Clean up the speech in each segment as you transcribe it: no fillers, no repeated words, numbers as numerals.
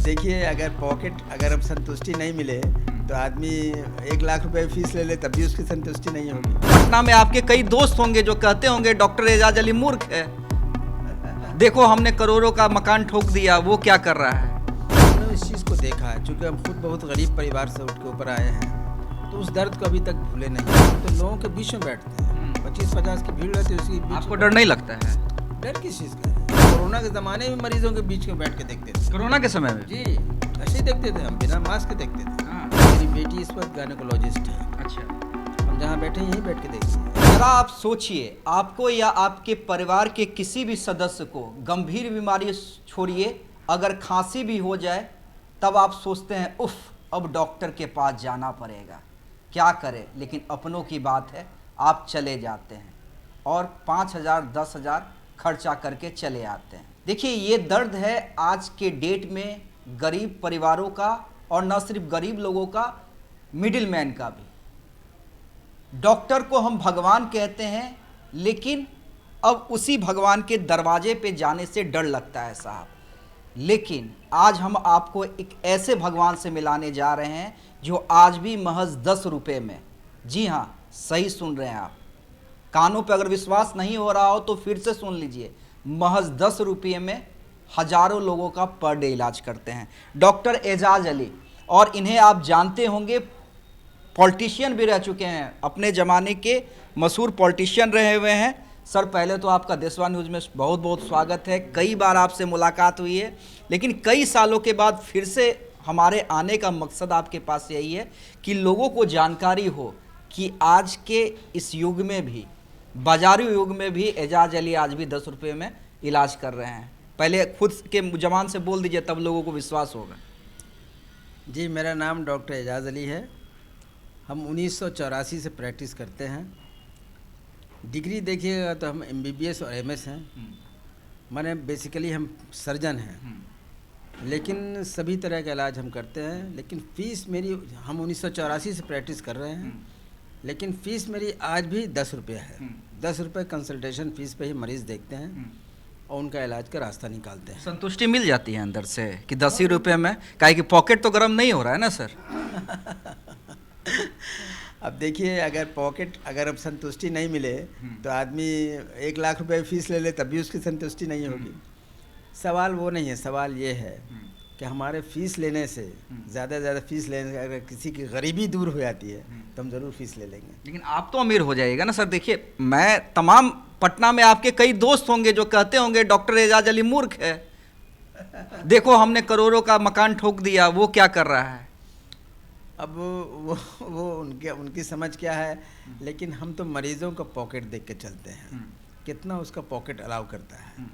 देखिए, अगर अब संतुष्टि नहीं मिले तो आदमी 1 लाख रुपए फीस ले ले तब भी उसकी संतुष्टि नहीं होगी। पटना में आपके कई दोस्त होंगे जो कहते होंगे डॉक्टर एजाज अली मूर्ख है, देखो हमने करोड़ों का मकान ठोक दिया, वो क्या कर रहा है। हमने इस चीज़ को देखा है, चूँकि हम खुद बहुत गरीब परिवार से उठ के ऊपर आए हैं, तो उस दर्द को अभी तक भूले नहीं। हम तो लोगों के बीच में बैठते हैं, 25-50 की भीड़ रहती है, उसकी बीच आपको डर नहीं लगता है? डर किस चीज़ का है? कोरोना के ज़माने में मरीजों के बीच में बैठ के देखते थे। कोरोना के समय में जी, ऐसे ही देखते थे हम, बिना मास्क के देखते थे। हाँ। मेरी बेटी इस वक्त गायनेकोलॉजिस्ट है, अच्छा, हम जहाँ बैठे हैं यहीं बैठ के देखते हैं। जरा आप सोचिए, आपको या आपके परिवार के किसी भी सदस्य को गंभीर बीमारी छोड़िए, अगर खांसी भी हो जाए तब आप सोचते हैं उफ अब डॉक्टर के पास जाना पड़ेगा, क्या करें। लेकिन अपनों की बात है, आप चले जाते हैं और 5,000 10,000 खर्चा करके चले आते हैं। देखिए, ये दर्द है आज के डेट में गरीब परिवारों का, और न सिर्फ गरीब लोगों का, मिडिल मैन का भी। डॉक्टर को हम भगवान कहते हैं, लेकिन अब उसी भगवान के दरवाजे पे जाने से डर लगता है साहब। लेकिन आज हम आपको एक ऐसे भगवान से मिलाने जा रहे हैं जो आज भी महज 10 रुपये में, जी हाँ सही सुन रहे हैं आप, कानों पे अगर विश्वास नहीं हो रहा हो तो फिर से सुन लीजिए, महज 10 रुपये में हजारों लोगों का पर डे इलाज करते हैं डॉक्टर एजाज अली। और इन्हें आप जानते होंगे, पॉलिटिशियन भी रह चुके हैं, अपने ज़माने के मशहूर पॉलिटिशियन रहे हुए हैं। सर पहले तो आपका देशवा न्यूज़ में बहुत बहुत स्वागत है। कई बार आपसे मुलाकात हुई है, लेकिन कई सालों के बाद फिर से हमारे आने का मकसद आपके पास यही है कि लोगों को जानकारी हो कि आज के इस युग में भी, बाजारी युग में भी, एजाज अली आज भी 10 रुपये में इलाज कर रहे हैं। पहले खुद के ज़बान से बोल दीजिए, तब लोगों को विश्वास होगा। जी, मेरा नाम डॉक्टर एजाज अली है। हम 1984 से प्रैक्टिस करते हैं। डिग्री देखिएगा तो हम MBBS और MS हैं, माने बेसिकली हम सर्जन हैं, लेकिन सभी तरह का इलाज हम करते हैं। लेकिन फ़ीस मेरी, हम 1984 से प्रैक्टिस कर रहे हैं, लेकिन फ़ीस मेरी आज भी 10 रुपये है। 10 रुपये कंसल्टेशन फ़ीस पे ही मरीज़ देखते हैं और उनका इलाज का रास्ता निकालते हैं। संतुष्टि मिल जाती है अंदर से कि 10 ही रुपये में, काहे कि पॉकेट तो गर्म नहीं हो रहा है ना सर। अब देखिए, अगर अब संतुष्टि नहीं मिले तो आदमी 1 लाख रुपए फीस ले ले तब भी उसकी संतुष्टि नहीं होगी। सवाल वो नहीं है, सवाल ये है कि हमारे फ़ीस लेने से, ज़्यादा से ज़्यादा फ़ीस लेने से अगर किसी की गरीबी दूर हो जाती है तो हम ज़रूर फ़ीस ले लेंगे। लेकिन आप तो अमीर हो जाइएगा ना सर। देखिए, मैं तमाम पटना में आपके कई दोस्त होंगे जो कहते होंगे डॉक्टर एजाज अली मूर्ख है, देखो हमने करोड़ों का मकान ठोक दिया, वो क्या कर रहा है। अब वो उनकी समझ क्या है, लेकिन हम तो मरीज़ों का पॉकेट देख के चलते हैं, कितना उसका पॉकेट अलाउ करता है।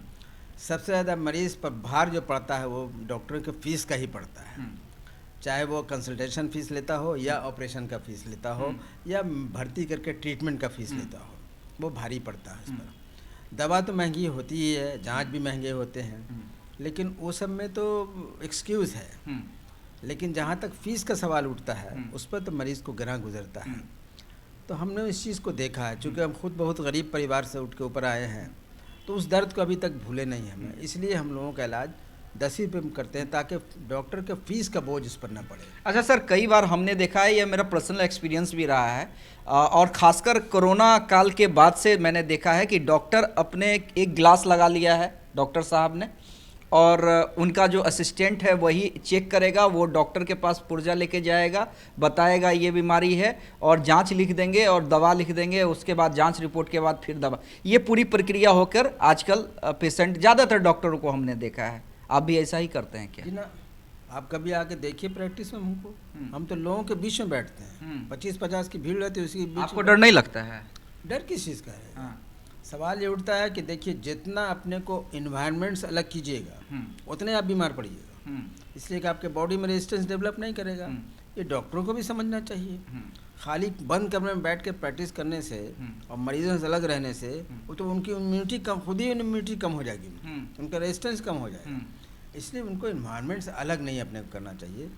सबसे ज़्यादा मरीज़ पर भार जो पड़ता है वो डॉक्टर के फ़ीस का ही पड़ता है, चाहे वो कंसल्टेशन फ़ीस लेता हो या ऑपरेशन का फ़ीस लेता हो या भर्ती करके ट्रीटमेंट का फ़ीस लेता हो, वो भारी पड़ता है उस पर। दवा तो महंगी होती ही है, जांच भी महंगे होते हैं, लेकिन वो सब में तो एक्सक्यूज़ है। लेकिन जहाँ तक फ़ीस का सवाल उठता है उस पर तो मरीज़ को गिरा गुजरता है। तो हमने इस चीज़ को देखा है, चूँकि हम खुद बहुत गरीब परिवार से उठ के ऊपर आए हैं, तो उस दर्द को अभी तक भूले नहीं हमें। इसलिए हम लोगों का इलाज 10 ही रुपये में करते हैं, ताकि डॉक्टर के फ़ीस का बोझ उस पर ना पड़े। अच्छा सर, कई बार हमने देखा है, यह मेरा पर्सनल एक्सपीरियंस भी रहा है, और ख़ासकर कोरोना काल के बाद से मैंने देखा है कि डॉक्टर अपने एक ग्लास लगा लिया है डॉक्टर साहब ने, और उनका जो असिस्टेंट है वही चेक करेगा, वो डॉक्टर के पास पुर्जा लेके जाएगा, बताएगा ये बीमारी है और जांच लिख देंगे और दवा लिख देंगे, उसके बाद जांच रिपोर्ट के बाद फिर दवा। ये पूरी प्रक्रिया होकर आजकल पेशेंट, ज़्यादातर डॉक्टरों को हमने देखा है, आप भी ऐसा ही करते हैं क्या? जी ना, आप कभी आके देखिए प्रैक्टिस में हमको, हम तो लोगों के बीच में बैठते हैं, 25-50 की भीड़ रहती है, उसकी बीच आपको डर नहीं लगता है? डर किस चीज़ का है? सवाल ये उठता है कि देखिए, जितना अपने को इन्वायरमेंट से अलग कीजिएगा उतने आप बीमार पड़िएगा, इसलिए कि आपके बॉडी में रेजिस्टेंस डेवलप नहीं करेगा। ये डॉक्टरों को भी समझना चाहिए। खाली बंद कमरे में बैठ के प्रैक्टिस करने से और मरीजों से अलग रहने से वो तो उनकी इम्यूनिटी कम, खुद ही इम्यूनिटी कम हो जाएगी, उनका रेजिस्टेंस कम हो जाएगा। इसलिए उनको इन्वायरमेंट से अलग नहीं अपने को करना चाहिए।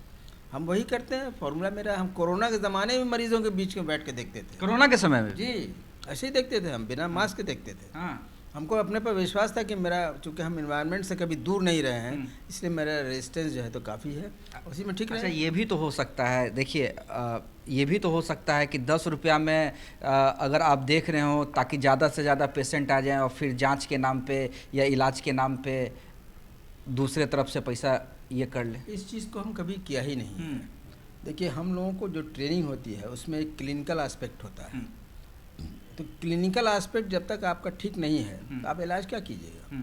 हम वही करते हैं, फॉर्मूला मेरा, हम कोरोना के ज़माने में मरीजों के बीच में बैठ के देखते थे। कोरोना के समय में? जी, ऐसे ही देखते थे हम, बिना मास्क के देखते थे। हाँ। हमको अपने पर विश्वास था कि मेरा, चूँकि हम इन्वायरमेंट से कभी दूर नहीं रहे हैं, इसलिए मेरा रेजिस्टेंस जो है तो काफ़ी है, उसी में ठीक अच्छा, रहे। ये भी तो हो सकता है, देखिए ये भी तो हो सकता है कि 10 रुपया में अगर आप देख रहे हो ताकि ज़्यादा से ज़्यादा पेशेंट आ जाएं और फिर जांच के नाम पे या इलाज के नाम पे दूसरे तरफ से पैसा ये कर ले। इस चीज़ को हम कभी किया ही नहीं है। देखिए, हम लोगों को जो ट्रेनिंग होती है उसमें एक क्लिनिकल एस्पेक्ट होता है, तो क्लिनिकल एस्पेक्ट जब तक आपका ठीक नहीं है तो आप इलाज क्या कीजिएगा?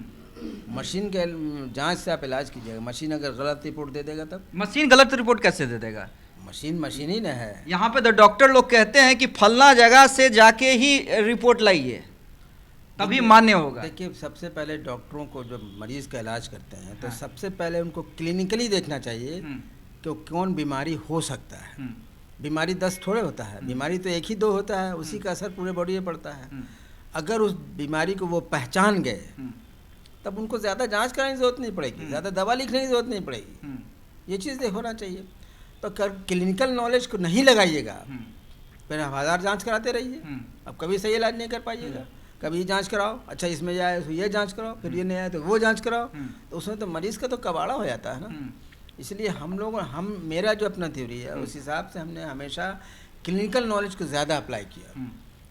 मशीन के जांच से आप इलाज कीजिएगा, मशीन अगर गलत रिपोर्ट दे देगा तब? मशीन गलत रिपोर्ट कैसे दे देगा? मशीन ही ना है। यहाँ पे तो डॉक्टर लोग कहते हैं कि फलना जगह से जाके ही रिपोर्ट लाइए तभी मान्य होगा। देखिए, सबसे पहले डॉक्टरों को जब मरीज का इलाज करते हैं तो सबसे पहले उनको क्लिनिकली देखना चाहिए कि कौन बीमारी हो सकता है। बीमारी 10 थोड़े होता है, बीमारी तो 1 ही 2 होता है, उसी का असर पूरे बॉडी में पड़ता है। अगर उस बीमारी को वो पहचान गए तब उनको ज़्यादा जांच कराने की ज़रूरत नहीं पड़ेगी, ज़्यादा दवा लिखने की ज़रूरत नहीं पड़ेगी। ये चीज़ होना चाहिए। तो क्लिनिकल नॉलेज को नहीं लगाइएगा, फिर आप 1000 जांच कराते रहिए, अब कभी सही इलाज नहीं कर पाइएगा। कभी जांच कराओ, अच्छा इसमें जाए तो ये जांच कराओ, फिर ये नहीं आए तो वो जांच कराओ, तो उसमें तो मरीज का तो कबाड़ा हो जाता है ना। इसलिए मेरा जो अपना थ्योरी है उस हिसाब से हमने हमेशा क्लिनिकल नॉलेज को ज़्यादा अप्लाई किया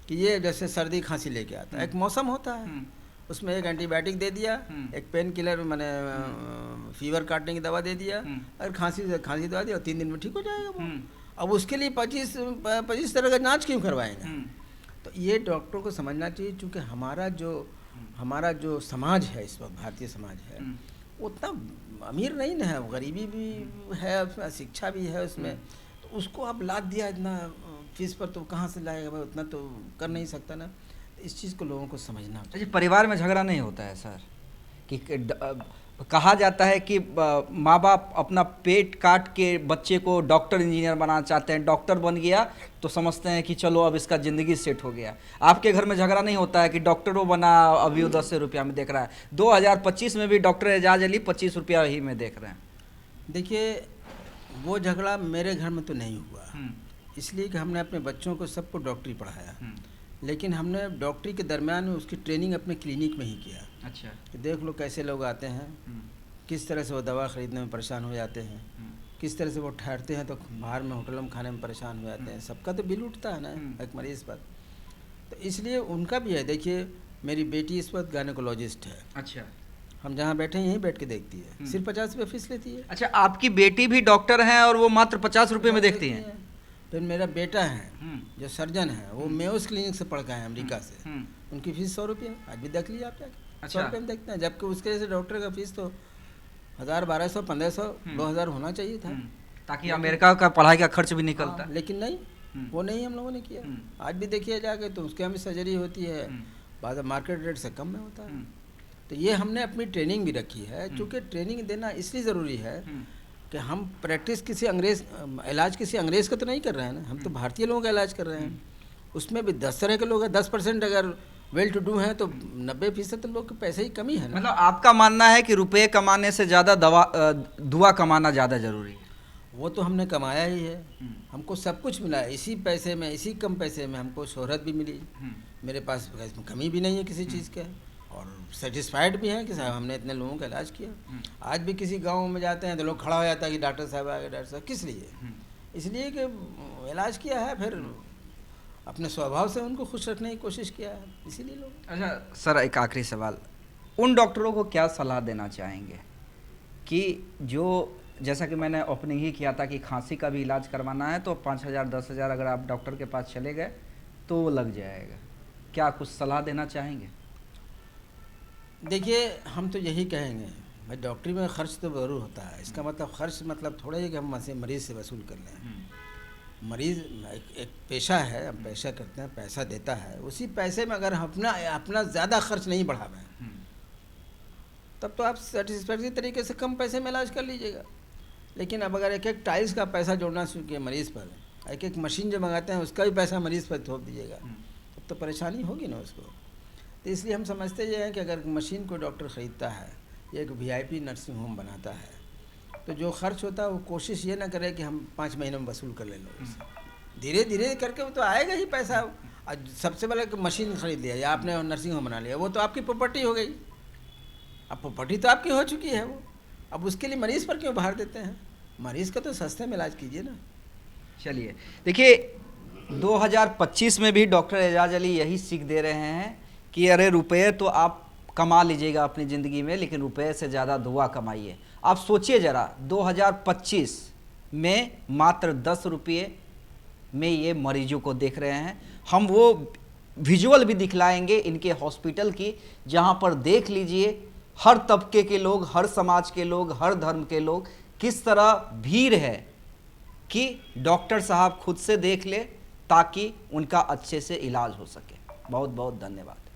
कि ये जैसे सर्दी खांसी लेके आता है, एक मौसम होता है, उसमें एक एंटीबायोटिक दे दिया, एक पेन किलर मैंने फीवर काटने की दवा दे दिया, अगर खांसी दवा दिया 3 दिन में ठीक हो जाएगा वो। अब उसके लिए 25 तरह का जाँच क्यों करवाएंगे? तो ये डॉक्टरों को समझना चाहिए, चूँकि हमारा जो समाज है इस वक्त, भारतीय समाज है, उतना अमीर नहीं ना है, गरीबी भी है उसमें, शिक्षा भी है उसमें, तो उसको आप लाद दिया इतना फीस पर, तो कहाँ से लाएगा भाई? उतना तो कर नहीं सकता ना। इस चीज़ को लोगों को समझना चाहिए। अच्छा, परिवार में झगड़ा नहीं होता है सर कि कहा जाता है कि माँ बाप अपना पेट काट के बच्चे को डॉक्टर इंजीनियर बनाना चाहते हैं, डॉक्टर बन गया तो समझते हैं कि चलो अब इसका ज़िंदगी सेट हो गया। आपके घर में झगड़ा नहीं होता है कि डॉक्टर वो बना अभी वो 10 रुपया में देख रहा है? 2025 में भी डॉक्टर एजाज अली 25 रुपया ही में देख रहे हैं। देखिए, वो झगड़ा मेरे घर में तो नहीं हुआ, इसलिए कि हमने अपने बच्चों को सबको डॉक्टरी पढ़ाया, लेकिन हमने डॉक्टरी के दरमियान में उसकी ट्रेनिंग अपने क्लिनिक में ही किया। अच्छा, कि देख लो कैसे लोग आते हैं, किस तरह से वो दवा ख़रीदने में परेशान हो जाते हैं, किस तरह से वो ठहरते हैं तो बाहर में होटलों में खाने में परेशान हो जाते हैं, सबका तो बिल उठता है ना एक मरीज़ पर। तो इसलिए उनका भी है। देखिए, मेरी बेटी इस वक्त गायनेकोलॉजिस्ट है। अच्छा, हम जहाँ बैठे हैं यहीं बैठ के देखती है, सिर्फ 50 रुपये फीस लेती है। अच्छा, आपकी बेटी भी डॉक्टर हैं और वो मात्र 50 रुपये में देखती हैं? फिर मेरा बेटा है जो सर्जन है, वो मेयोस क्लिनिक से पढ़ के आए अमेरिका से, उनकी फीस 100 रुपये, आज भी देख लीजिए आप जाके। 100 रुपये में देखते हैं, जबकि उसके जैसे डॉक्टर का फीस तो 1000, 1200, 1500, 2000 होना चाहिए था, ताकि अमेरिका का पढ़ाई का खर्च भी निकलता। लेकिन नहीं, वो नहीं हम लोगों ने किया। आज भी देखिए जाके तो उसके हमें सर्जरी होती है, बाद मार्केट रेट से कम में होता है। तो ये हमने अपनी ट्रेनिंग भी रखी है, चूँकि ट्रेनिंग देना इसलिए ज़रूरी है कि हम प्रैक्टिस इलाज किसी अंग्रेज़ का तो नहीं कर रहे हैं ना, हम तो भारतीय लोगों का इलाज कर रहे हैं। उसमें भी 10 तरह के लोग हैं, 10% अगर वेल टू डू हैं तो 90% तो लोग के पैसे ही कमी है ना। मतलब आपका मानना है कि रुपए कमाने से ज़्यादा दुआ कमाना ज़्यादा ज़रूरी है? वो तो हमने कमाया ही है, हमको सब कुछ मिला है इसी पैसे में, इसी कम पैसे में हमको शोहरत भी मिली, मेरे पास इसमें कमी भी नहीं है किसी चीज़ का, और सेटिस्फाइड भी हैं कि साहब हमने इतने लोगों का इलाज किया। आज भी किसी गांव में जाते हैं तो लोग खड़ा हो जाता है कि डॉक्टर साहब आ गए। डॉक्टर साहब किस लिए? इसलिए कि इलाज किया है, फिर अपने स्वभाव से उनको खुश रखने की कोशिश किया है, इसीलिए लोग। अच्छा सर, एक आखिरी सवाल, उन डॉक्टरों को क्या सलाह देना चाहेंगे कि जो, जैसा कि मैंने ओपनिंग ही किया था कि खांसी का भी इलाज करवाना है तो 5000 10,000 अगर आप डॉक्टर के पास चले गए तो वो लग जाएगा, क्या कुछ सलाह देना चाहेंगे? देखिए, हम तो यही कहेंगे भाई, डॉक्टरी में खर्च तो ज़रूर होता है, इसका मतलब खर्च मतलब थोड़ा ही कि हम मरीज़ से वसूल कर लें। मरीज़ एक पेशा है, हम पैसा करते हैं, पैसा देता है, उसी पैसे में अगर हम अपना ज़्यादा खर्च नहीं बढ़ावें तब तो आप सेटिस्फैक्टरी तरीके से कम पैसे में इलाज कर लीजिएगा। लेकिन अब अगर एक टाइल्स का पैसा जोड़ना शुरू किया मरीज़ पर, एक मशीन जो मंगाते हैं उसका भी पैसा मरीज़ पर थोप दीजिएगा, तब तो परेशानी होगी ना उसको। तो इसलिए हम समझते ये हैं कि अगर मशीन को डॉक्टर ख़रीदता है, एक VIP नर्सिंग होम बनाता है, तो जो खर्च होता है वो कोशिश ये ना करे कि हम 5 महीने में वसूल कर ले लो, धीरे धीरे करके वो तो आएगा ही पैसा। आज सबसे पहले मशीन खरीद लिया या आपने नर्सिंग होम बना लिया, वो तो आपकी प्रॉपर्टी हो गई। अब प्रॉपर्टी तो आपकी हो चुकी है वो, अब उसके लिए मरीज़ पर क्यों भार देते हैं? मरीज़ का तो सस्ते में इलाज कीजिए ना। चलिए देखिए, 2025 में भी डॉक्टर एजाज अली यही सीख दे रहे हैं कि अरे रुपये तो आप कमा लीजिएगा अपनी ज़िंदगी में, लेकिन रुपये से ज़्यादा दुआ कमाइए। आप सोचिए ज़रा, 2025 में मात्र 10 रुपये में ये मरीजों को देख रहे हैं। हम वो विजुअल भी दिखलाएंगे इनके हॉस्पिटल की, जहाँ पर देख लीजिए हर तबके के लोग, हर समाज के लोग, हर धर्म के लोग, किस तरह भीड़ है कि डॉक्टर साहब खुद से देख ले ताकि उनका अच्छे से इलाज हो सके। बहुत बहुत धन्यवाद।